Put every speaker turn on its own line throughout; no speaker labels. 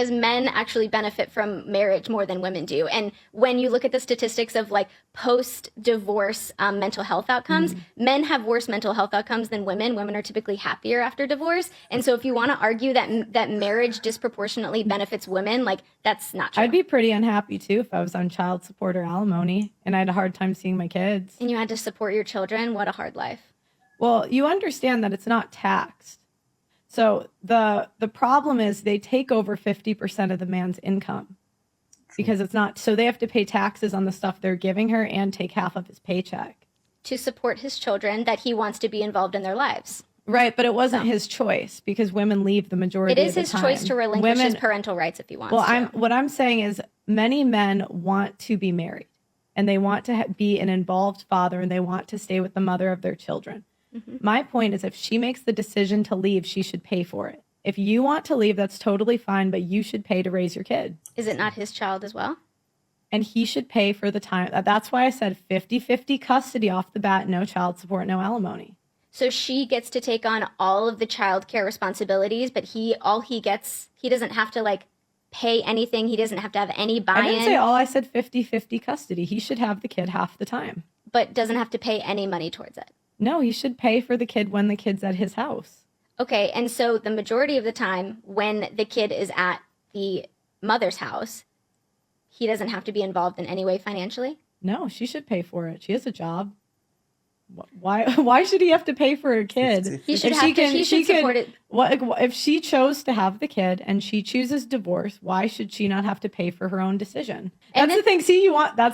because men actually benefit from marriage more than women do. And when you look at the statistics of like post-divorce mental health outcomes, men have worse mental health outcomes than women. Women are typically happier after divorce. And so if you want to argue that marriage disproportionately benefits women, like that's not true.
I'd be pretty unhappy too if I was on child support or alimony and I had a hard time seeing my kids.
And you had to support your children. What a hard life.
Well, you understand that it's not taxed. So the problem is they take over 50% of the man's income because it's not. So they have to pay taxes on the stuff they're giving her and take half of his paycheck
to support his children that he wants to be involved in their lives.
Right, but it wasn't his choice because women leave the majority of the time.
It is his choice to relinquish his parental rights if he wants
to. What I'm saying is many men want to be married and they want to be an involved father and they want to stay with the mother of their children. My point is if she makes the decision to leave, she should pay for it. If you want to leave, that's totally fine, but you should pay to raise your kid.
Is it not his child as well?
And he should pay for the time. That's why I said 50-50 custody off the bat, no child support, no alimony.
So she gets to take on all of the child care responsibilities, but he doesn't have to like pay anything. He doesn't have to have any buy-in.
I didn't say all. I said 50-50 custody. He should have the kid half the time.
But doesn't have to pay any money towards it.
No, he should pay for the kid when the kid's at his house.
Okay, and so the majority of the time when the kid is at the mother's house, he doesn't have to be involved in any way financially?
No, she should pay for it. She has a job. Why should he have to pay for a kid?
He should support it.
If she chose to have the kid and she chooses divorce, why should she not have to pay for her own decision? That's the thing. See,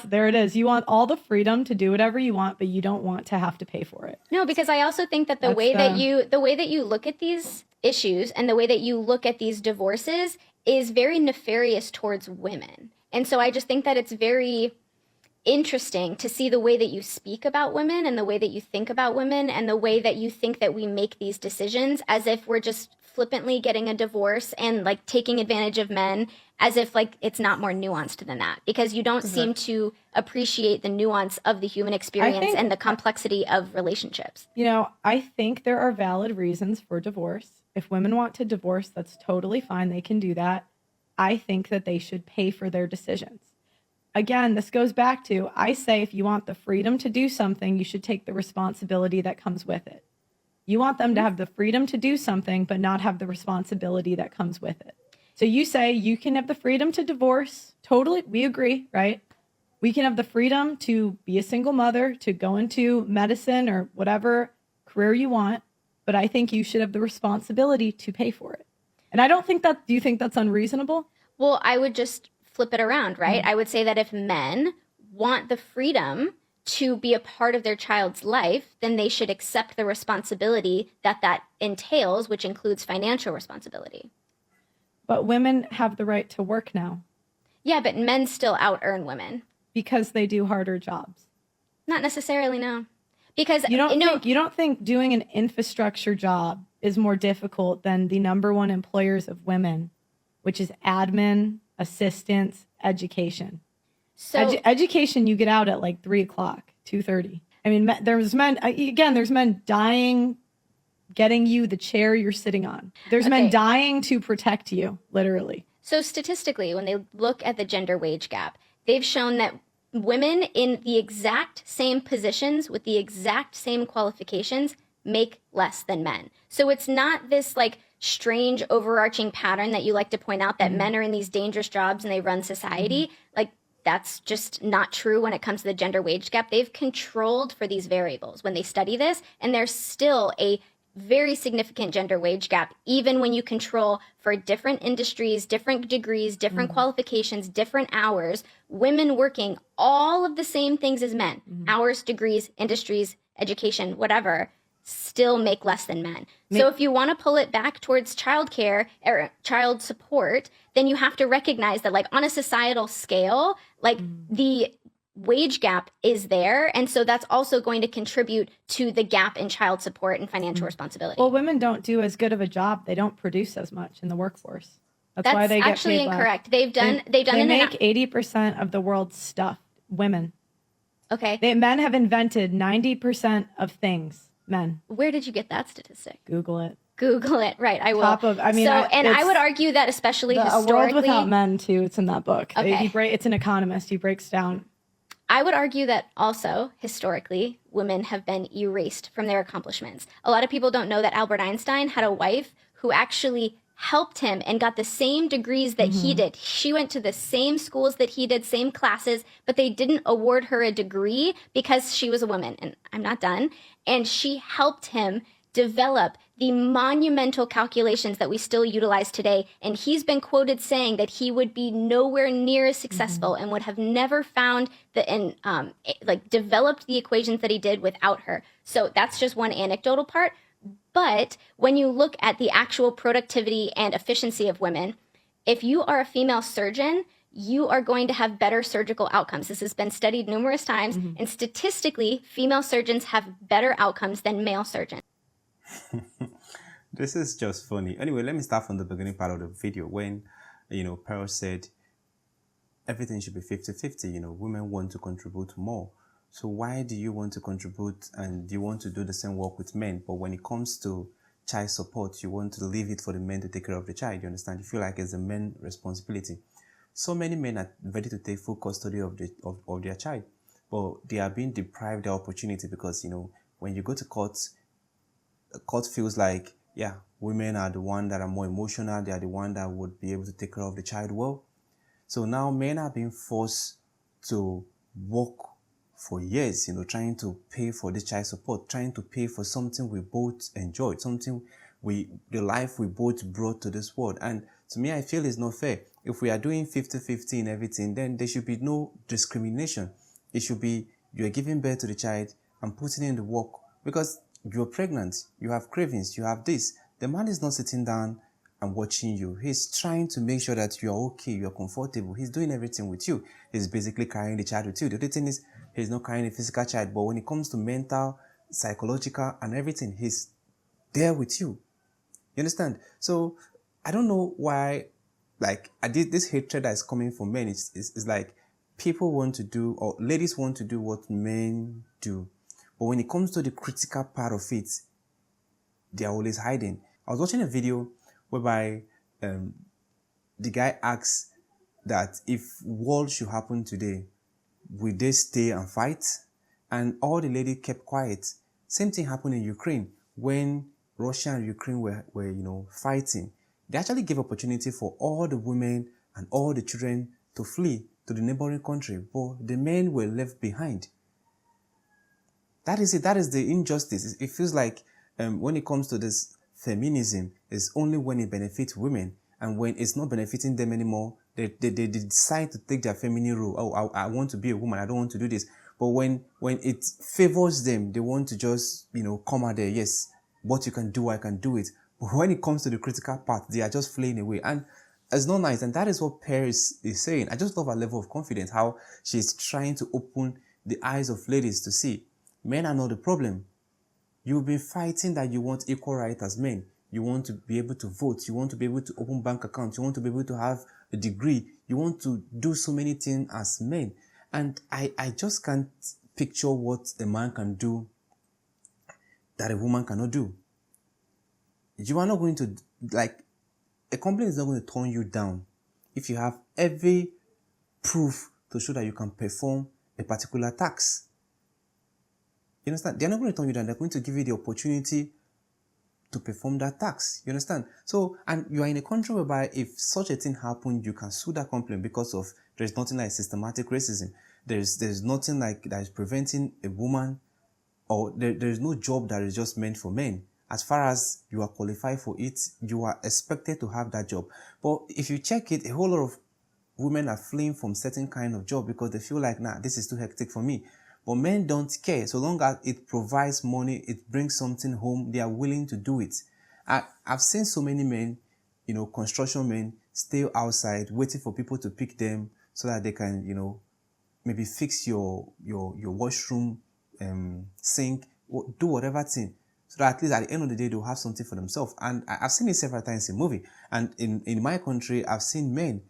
there it is. You want all the freedom to do whatever you want, but you don't want to have to pay for it.
No, because I also think that the way that you look at these issues and the way that you look at these divorces is very nefarious towards women. And so I just think that it's very interesting to see the way that you speak about women and the way that you think about women and the way that you think that we make these decisions as if we're just flippantly getting a divorce and like taking advantage of men, as if like it's not more nuanced than that, because you don't seem to appreciate the nuance of the human experience and the complexity of relationships.
You know, I think there are valid reasons for divorce. If women want to divorce, that's totally fine. They can do that. I think that they should pay for their decisions. Again, this goes back to, I say if you want the freedom to do something, you should take the responsibility that comes with it. You want them to have the freedom to do something, but not have the responsibility that comes with it. So you say you can have the freedom to divorce. Totally, we agree, right? We can have the freedom to be a single mother, to go into medicine or whatever career you want, but I think you should have the responsibility to pay for it. And I don't think do you think that's unreasonable?
Well, I would just flip it around, right? I would say that if men want the freedom to be a part of their child's life, then they should accept the responsibility that entails, which includes financial responsibility.
But women have the right to work now.
Yeah, but men still out-earn women.
Because they do harder jobs.
Not necessarily, no. Because
you don't think doing an infrastructure job is more difficult than the number one employers of women, which is admin, assistance, education. So education, you get out at like 3:00, 2:30. I mean, there's men dying, getting you the chair you're sitting on. There's men dying to protect you, literally.
So statistically, when they look at the gender wage gap, they've shown that women in the exact same positions with the exact same qualifications make less than men. So it's not this like strange overarching pattern that you like to point out that men are in these dangerous jobs and they run society. Like that's just not true when it comes to the gender wage gap. They've controlled for these variables when they study this, and there's still a very significant gender wage gap, even when you control for different industries, different degrees, different qualifications, different hours, women working all of the same things as men, hours, degrees, industries, education, whatever, still make less than men. So if you want to pull it back towards childcare or child support, then you have to recognize that like on a societal scale, like the wage gap is there. And so that's also going to contribute to the gap in child support and financial responsibility.
Well, women don't do as good of a job. They don't produce as much in the workforce. That's why they get
actually
paid
incorrect.
less.
They
make 80% of the world's stuff. Women.
Okay.
Men have invented 90% of things. Men.
Where did you get that statistic?
Google it.
Google it. Right, I will. I would argue that especially historically,
A World Without Men too. It's in that book.
Okay.
It's an economist. He breaks down.
I would argue that also historically, women have been erased from their accomplishments. A lot of people don't know that Albert Einstein had a wife who actually helped him and got the same degrees that he did. She went to the same schools that he did, same classes, but they didn't award her a degree because she was a woman. And I'm not done. And she helped him develop the monumental calculations that we still utilize today. And he's been quoted saying that he would be nowhere near as successful and would have never found developed the equations that he did without her. So that's just one anecdotal part. But when you look at the actual productivity and efficiency of women, if you are a female surgeon, you are going to have better surgical outcomes. This has been studied numerous times. And statistically, female surgeons have better outcomes than male surgeons.
This is just funny. Anyway, let me start from the beginning part of the video when, Pearl said everything should be 50-50. Women want to contribute more. So why do you want to contribute and you want to do the same work with men? But when it comes to child support, you want to leave it for the men to take care of the child. You understand? You feel like it's a men's responsibility. So many men are ready to take full custody of their child, but they are being deprived the opportunity because, when you go to court feels like, yeah, women are the one that are more emotional. They are the one that would be able to take care of the child well. So now men are being forced to work for years, trying to pay for the child support, trying to pay for something we both enjoyed, the life we both brought to this world. And to me, I feel it's not fair. If we are doing 50-50 in everything, then there should be no discrimination. It should be you're giving birth to the child and putting in the work because you're pregnant, you have cravings, you have this. The man is not sitting down and watching you. He's trying to make sure that you're okay, you're comfortable. He's doing everything with you. He's basically carrying the child with you. The other thing is, he's not carrying a physical child, but when it comes to mental, psychological, and everything, he's there with you. You understand? So, I don't know why, this hatred that is coming from men, it's like people want to do, or ladies want to do what men do. But when it comes to the critical part of it, they are always hiding. I was watching a video whereby the guy asks that if war should happen today, will they stay and fight? And all the ladies kept quiet. Same thing happened in Ukraine when Russia and Ukraine were fighting. They actually gave opportunity for all the women and all the children to flee to the neighboring country, but the men were left behind. That is it. That is the injustice. It feels like when it comes to this feminism, it's only when it benefits women, and when it's not benefiting them anymore, they decide to take their feminine role. Oh, I want to be a woman. I don't want to do this. But when it favors them, they want to just come out there. Yes, what you can do, I can do it. But when it comes to the critical part, they are just flaying away, and it's not nice. And that is what Paris is saying. I just love her level of confidence, how she's trying to open the eyes of ladies to see men are not the problem. You've been fighting that you want equal rights as men. You want to be able to vote. You want to be able to open bank accounts. You want to be able to have a degree. You want to do so many things as men. And I just can't picture what a man can do that a woman cannot do. You are not going to, a company is not going to turn you down if you have every proof to show that you can perform a particular task. You understand? They're not going to turn you down. They're going to give you the opportunity to perform that task. You understand? So, and you are in a country whereby if such a thing happened, you can sue that company because of there's nothing like systematic racism. There's nothing like that is preventing a woman, or there's no job that is just meant for men. As far as you are qualified for it, you are expected to have that job. But if you check it, a whole lot of women are fleeing from certain kind of job because they feel like, nah, this is too hectic for me. But men don't care. So long as it provides money, it brings something home, they are willing to do it. I've seen so many men, construction men, stay outside waiting for people to pick them so that they can, maybe fix your washroom, sink, do whatever thing. So that at least at the end of the day, they'll have something for themselves. And I've seen it several times in movie. And in my country, I've seen men,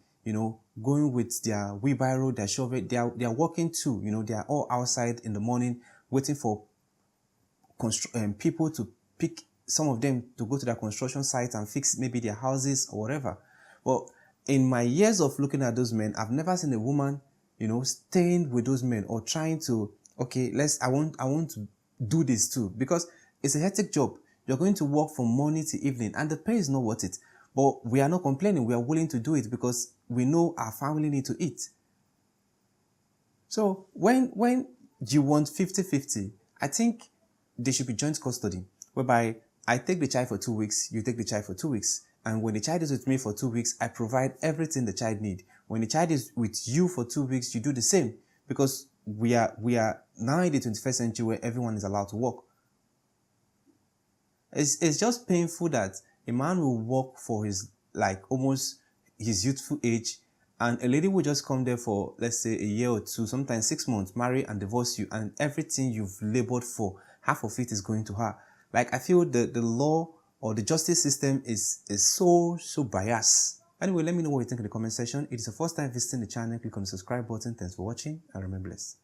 going with their wheelbarrow, their shovel, they are working too, they are all outside in the morning waiting for people to pick some of them to go to their construction sites and fix maybe their houses or whatever. Well, in my years of looking at those men, I've never seen a woman, staying with those men or trying to, okay, I want to do this too, because it's a hectic job. You're going to work from morning to evening and the pay is not worth it. But we are not complaining. We are willing to do it because we know our family need to eat. So when you want 50-50, I think there should be joint custody, whereby I take the child for 2 weeks, you take the child for 2 weeks. And when the child is with me for 2 weeks, I provide everything the child needs. When the child is with you for 2 weeks, you do the same. Because we are now in the 21st century where everyone is allowed to work. It's just painful that a man will work for his, almost his youthful age, and a lady will just come there for, let's say, a year or two, sometimes 6 months, marry and divorce you, and everything you've labored for, half of it is going to her. I feel the law or the justice system is so biased. Anyway, let me know what you think in the comment section. If it's the first time visiting the channel, click on the subscribe button. Thanks for watching and remain blessed.